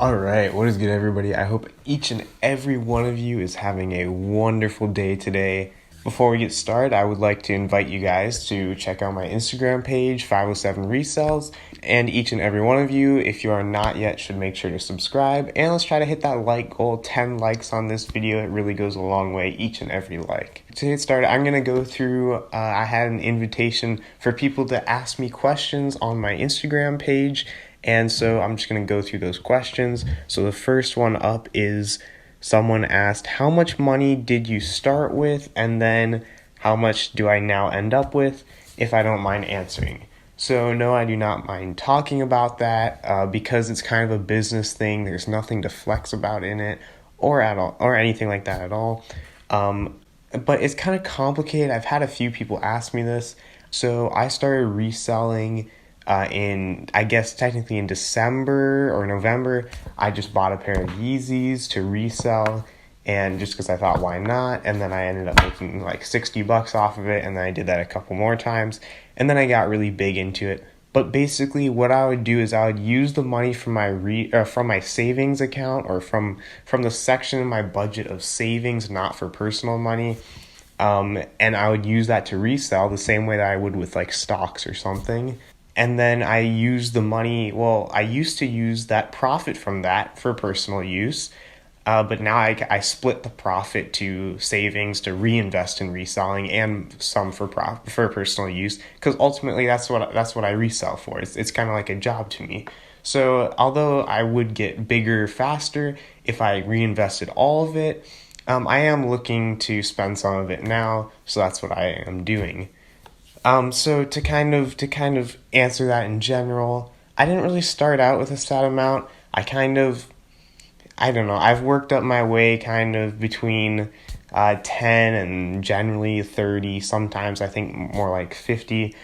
All right, what is good, everybody? I hope each and every one of you is having a wonderful day today. Before we get started, I would like to invite you guys to check out my Instagram page, 507 Resells, and each and every one of you, if you are not yet, should make sure to subscribe, and let's try to hit that like goal, 10 likes on this video. It really goes a long way, each and every like. To get started, I'm going to go through, I had an invitation for people to ask me questions on my Instagram page, and so I'm just going to go through those questions. So the first one up is someone asked, how much money did you start with? And then how much do I now end up with, if I don't mind answering? So no, I do not mind talking about that because it's kind of a business thing. There's nothing to flex about in it or at all or anything like that at all. But it's kind of complicated. I've had a few people ask me this. So I started reselling I guess technically in December or November. I just bought a pair of Yeezys to resell, and just because I thought, why not? And then I ended up making like $60 off of it, and then I did that a couple more times, and then I got really big into it. But basically, what I would do is I would use the money from my savings account, or from the section in my budget of savings, not for personal money. And I would use that to resell the same way that I would with like stocks or something. And then I use the money, I used to use that profit from that for personal use, but now I split the profit to savings to reinvest in reselling, and some for personal use, because ultimately that's what I resell for. It's kind of like a job to me. So although I would get bigger faster if I reinvested all of it, I am looking to spend some of it now, so that's what I am doing. So to kind of answer that in general, I didn't really start out with a set amount. I don't know, I've worked up my way kind of between 10 and generally 30, sometimes I think more like 50%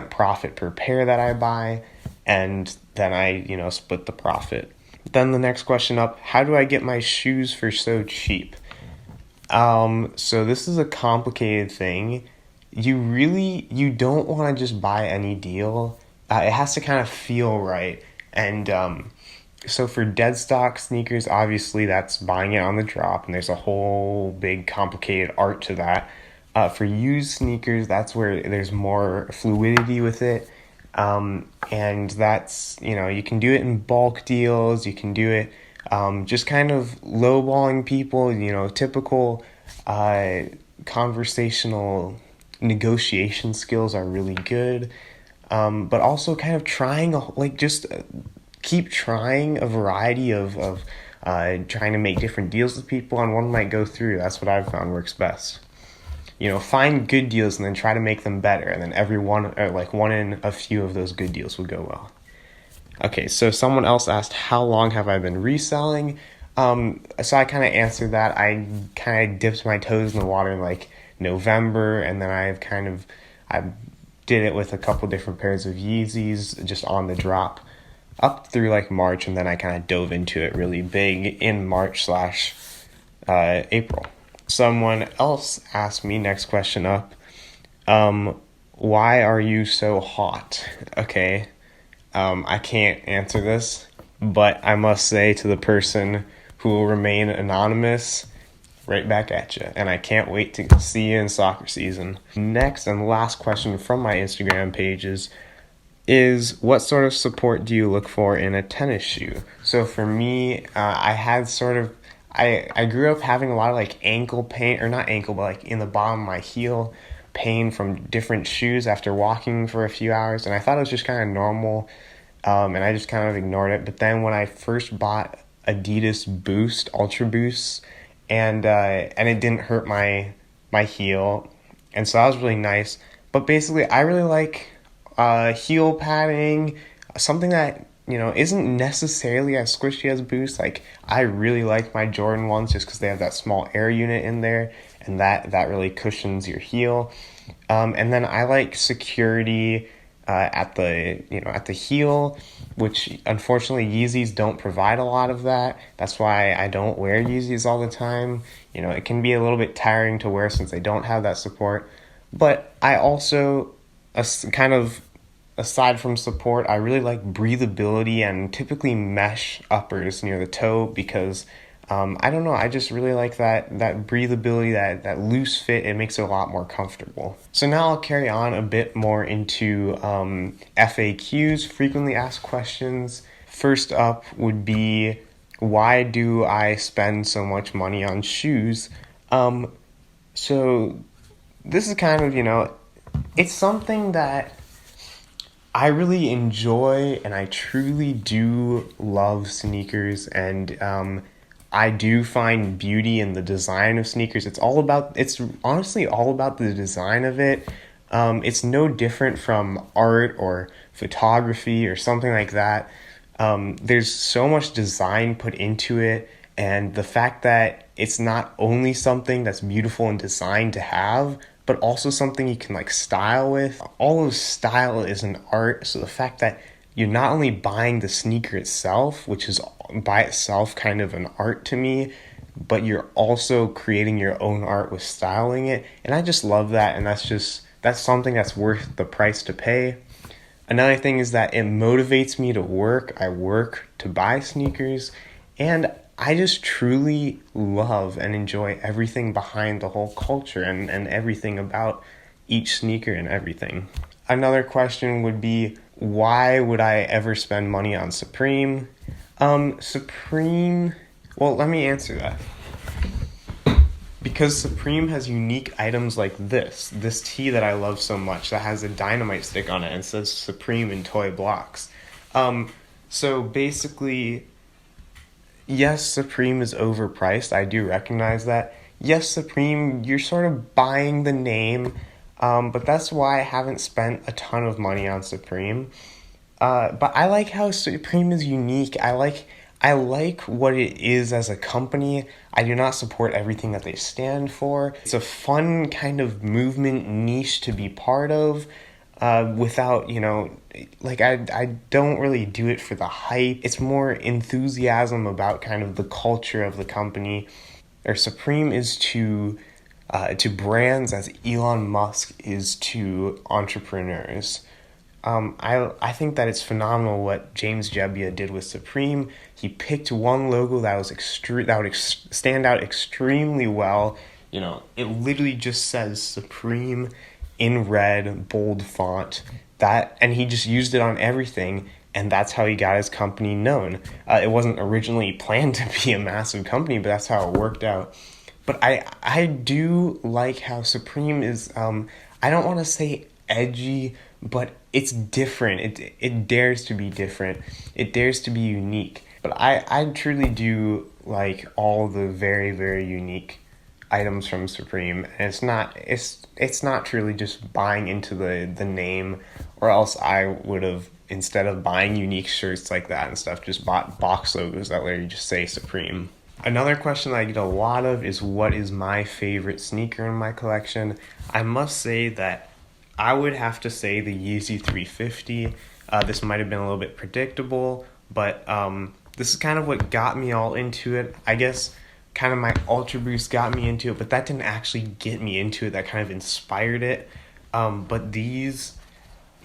profit per pair that I buy, and then I, split the profit. Then the next question up, how do I get my shoes for so cheap? So this is a complicated thing. You don't want to just buy any deal. It has to kind of feel right. And so for dead stock sneakers, obviously that's buying it on the drop, and there's a whole big complicated art to that. For used sneakers, that's where there's more fluidity with it. And that's, you can do it in bulk deals. You can do it just kind of lowballing people, typical conversational negotiation skills are really good, but also kind of keep trying a variety of trying to make different deals with people, and one might go through. That's what I've found works best. Find good deals and then try to make them better, and then one in a few of those good deals will go well. Okay, so someone else asked, how long have I been reselling? So I kind of answered that. I kind of dipped my toes in the water in like November, and then I did it with a couple different pairs of Yeezys just on the drop up through like March, and then I kind of dove into it really big in March / April. Someone else asked me, next question up, why are you so hot? Okay, I can't answer this, but I must say to the person who will remain anonymous, right back at you, and I can't wait to see you in soccer season. Next and last question from my Instagram pages is what sort of support do you look for in a tennis shoe? So for me, I grew up having a lot of like ankle pain, or not ankle, but like in the bottom of my heel pain from different shoes after walking for a few hours, and I thought it was just kind of normal, and I just kind of ignored it. But then when I first bought Adidas Boost, Ultra Boosts, and it didn't hurt my heel, and so that was really nice. But basically, I really like heel padding, something that isn't necessarily as squishy as Boost. Like, I really like my Jordan ones just because they have that small air unit in there, and that really cushions your heel. And then I like security at the heel, which unfortunately Yeezys don't provide a lot of that. That's why I don't wear Yeezys all the time. It can be a little bit tiring to wear since they don't have that support. But I also kind of aside from support, I really like breathability and typically mesh uppers near the toe because I don't know, I just really like that breathability, that loose fit. It makes it a lot more comfortable. So now I'll carry on a bit more into FAQs, frequently asked questions. First up would be, why do I spend so much money on shoes? So this is kind of, it's something that I really enjoy, and I truly do love sneakers, and I do find beauty in the design of sneakers. It's honestly all about the design of it. It's no different from art or photography or something like that. There's so much design put into it, and the fact that it's not only something that's beautiful and designed to have, but also something you can like style with. All of style is an art, so the fact that you're not only buying the sneaker itself, which is by itself kind of an art to me, but you're also creating your own art with styling it. And I just love that, and that's something that's worth the price to pay. Another thing is that it motivates me to work. I work to buy sneakers, and I just truly love and enjoy everything behind the whole culture and everything about each sneaker and everything. Another question would be, why would I ever spend money on Supreme? Supreme, well, let me answer that. Because Supreme has unique items like this tee that I love so much that has a dynamite stick on it and says Supreme in toy blocks. So basically, yes, Supreme is overpriced. I do recognize that. Yes, Supreme, you're sort of buying the name, but that's why I haven't spent a ton of money on Supreme. But I like how Supreme is unique. I like what it is as a company. I do not support everything that they stand for. It's a fun kind of movement niche to be part of, without, I don't really do it for the hype. It's more enthusiasm about kind of the culture of the company. Or Supreme is to brands as Elon Musk is to entrepreneurs. I think that it's phenomenal what James Jebbia did with Supreme. He picked one logo that was stand out extremely well. It literally just says Supreme in red, bold font. And he just used it on everything, and that's how he got his company known. It wasn't originally planned to be a massive company, but that's how it worked out. But I do like how Supreme is, I don't want to say edgy, but it's different. It dares to be different. It dares to be unique. But I truly do like all the very, very unique items from Supreme. And it's not truly just buying into the name, or else I would have, instead of buying unique shirts like that and stuff, just bought box logos that literally just say Supreme. Another question that I get a lot of is, what is my favorite sneaker in my collection? I must say that I would have to say the Yeezy 350. This might have been a little bit predictable, but this is kind of what got me all into it. I guess kind of my Ultra Boost got me into it, but that didn't actually get me into it. That kind of inspired it. But these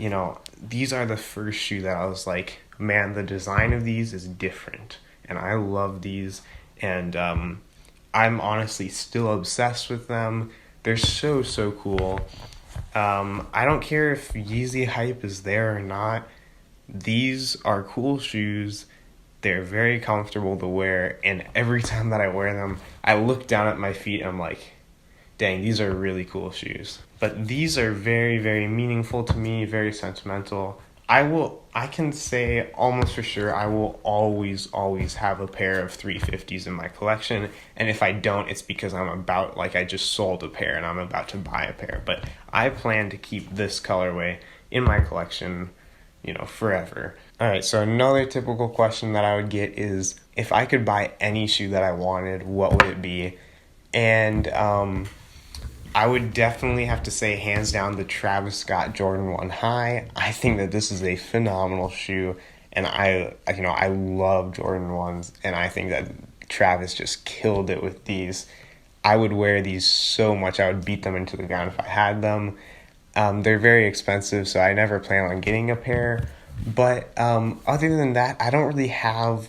are the first shoe that I was like, man, the design of these is different, and I love these, and I'm honestly still obsessed with them. They're so, so cool. I don't care if Yeezy hype is there or not. These are cool shoes. They're very comfortable to wear, and every time that I wear them, I look down at my feet and I'm like, dang, these are really cool shoes. But these are very, very meaningful to me, very sentimental. I can say almost for sure I will always have a pair of 350s in my collection. And if I don't, it's because I just sold a pair and I'm about to buy a pair. But I plan to keep this colorway in my collection, forever. All right, so another typical question that I would get is, if I could buy any shoe that I wanted, what would it be? And I would definitely have to say, hands down, the Travis Scott Jordan 1 High. I think that this is a phenomenal shoe, and I love Jordan 1s, and I think that Travis just killed it with these. I would wear these so much. I would beat them into the ground if I had them. They're very expensive, so I never plan on getting a pair. But other than that, I don't really have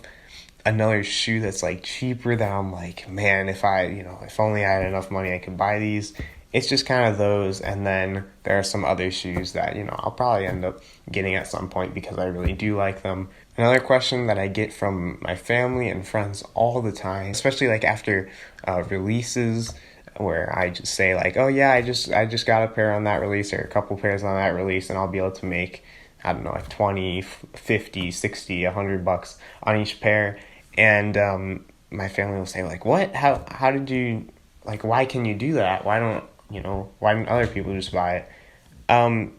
another shoe that's like cheaper that I'm like, man, if only I had enough money, I could buy these. It's just kind of those, and then there are some other shoes that, I'll probably end up getting at some point because I really do like them. Another question that I get from my family and friends all the time, especially like after releases, where I just say like, oh yeah, I just got a pair on that release or a couple pairs on that release, and I'll be able to make, I don't know, like 20, 50, 60, $100 on each pair. And my family will say like, what? How did you, like, why can you do that? Why don't other people just buy it?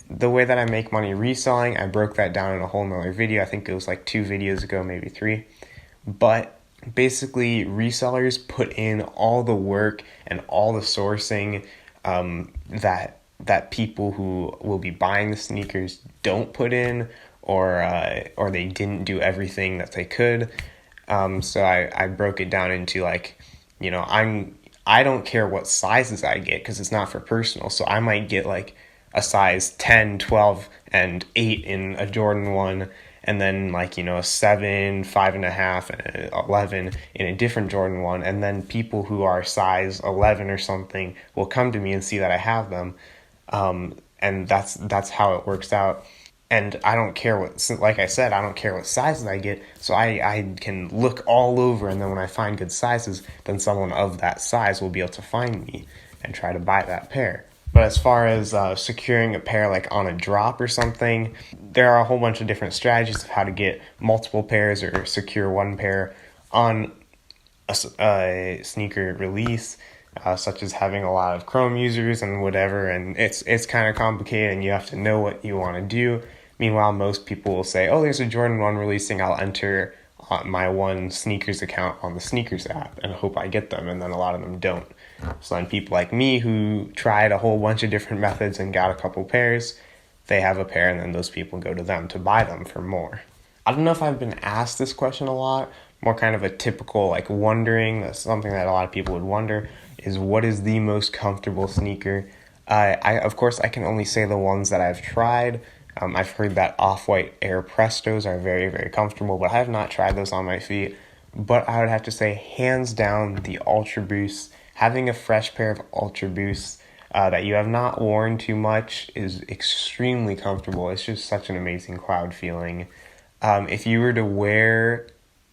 The way that I make money reselling, I broke that down in a whole nother video. I think it was like 2 videos ago, maybe 3. But basically, resellers put in all the work and all the sourcing that people who will be buying the sneakers don't put in, or they didn't do everything that they could. So I broke it down into like, I don't care what sizes I get because it's not for personal. So I might get like a size 10, 12, and 8 in a Jordan 1, and then like, a 7, 5.5, and an 11 in a different Jordan 1. And then people who are size 11 or something will come to me and see that I have them. And that's how it works out. And I don't care like I said, I don't care what sizes I get, so I can look all over, and then when I find good sizes, then someone of that size will be able to find me and try to buy that pair. But as far as securing a pair like on a drop or something, there are a whole bunch of different strategies of how to get multiple pairs or secure one pair on a sneaker release, such as having a lot of Chrome users and whatever, and it's kind of complicated, and you have to know what you want to do. Meanwhile, most people will say, oh, there's a Jordan 1 releasing, I'll enter my one sneakers account on the sneakers app and hope I get them, and then a lot of them don't. So then people like me who tried a whole bunch of different methods and got a couple pairs, they have a pair, and then those people go to them to buy them for more. I don't know if I've been asked this question a lot, more kind of a typical like wondering, that's something that a lot of people would wonder, is what is the most comfortable sneaker? Of course, I can only say the ones that I've tried. I've heard that Off-White Air Prestos are very, very comfortable, but I have not tried those on my feet. But I would have to say, hands down, the Ultra Boosts. Having a fresh pair of Ultra Boosts that you have not worn too much is extremely comfortable. It's just such an amazing cloud feeling. If you were to wear,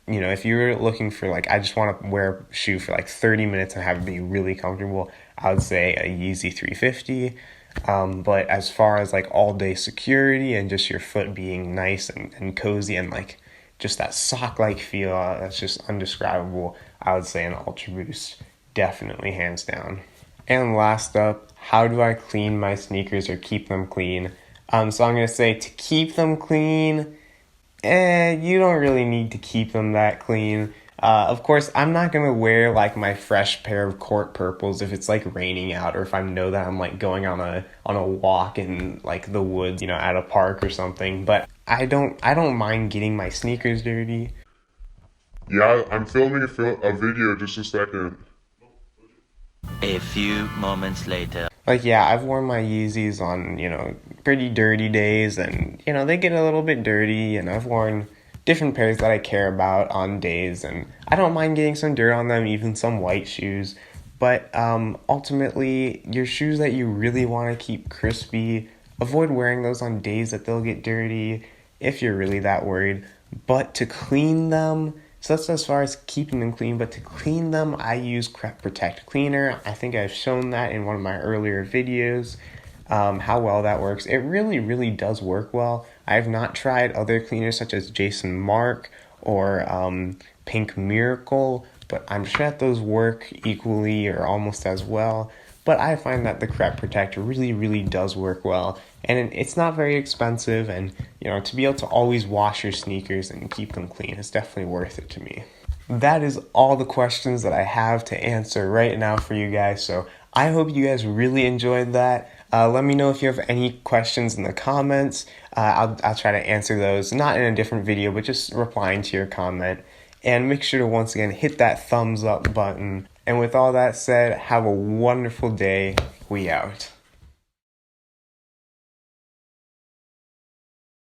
if you were looking for like, I just want to wear a shoe for like 30 minutes and have it be really comfortable, I would say a Yeezy 350. But as far as like all day security and just your foot being nice and cozy and like just that sock-like feel, that's just undescribable, I would say an Ultra Boost, definitely hands down. And last up, how do I clean my sneakers or keep them clean? So I'm going to say to keep them clean, you don't really need to keep them that clean. Of course, I'm not going to wear like my fresh pair of court purples if it's like raining out, or if I know that I'm like going on a walk in like the woods, at a park or something. But I don't mind getting my sneakers dirty. Yeah, I'm filming a video, just a second. A few moments later. Like, yeah, I've worn my Yeezys on, pretty dirty days, and, they get a little bit dirty, and I've worn different pairs that I care about on days, and I don't mind getting some dirt on them, even some white shoes. But ultimately, your shoes that you really want to keep crispy, avoid wearing those on days that they'll get dirty, if you're really that worried. But to clean them, so that's as far as keeping them clean, but to clean them, I use Crep Protect Cleaner. I think I've shown that in one of my earlier videos, how well that works. It really, really does work well. I have not tried other cleaners such as Jason Mark or Pink Miracle, but I'm sure that those work equally or almost as well. But I find that the Crep Protect really, really does work well. And it's not very expensive, and to be able to always wash your sneakers and keep them clean is definitely worth it to me. That is all the questions that I have to answer right now for you guys, so I hope you guys really enjoyed that. Let me know if you have any questions in the comments. I'll try to answer those, not in a different video, but just replying to your comment. And make sure to once again hit that thumbs up button. And with all that said, have a wonderful day. We out.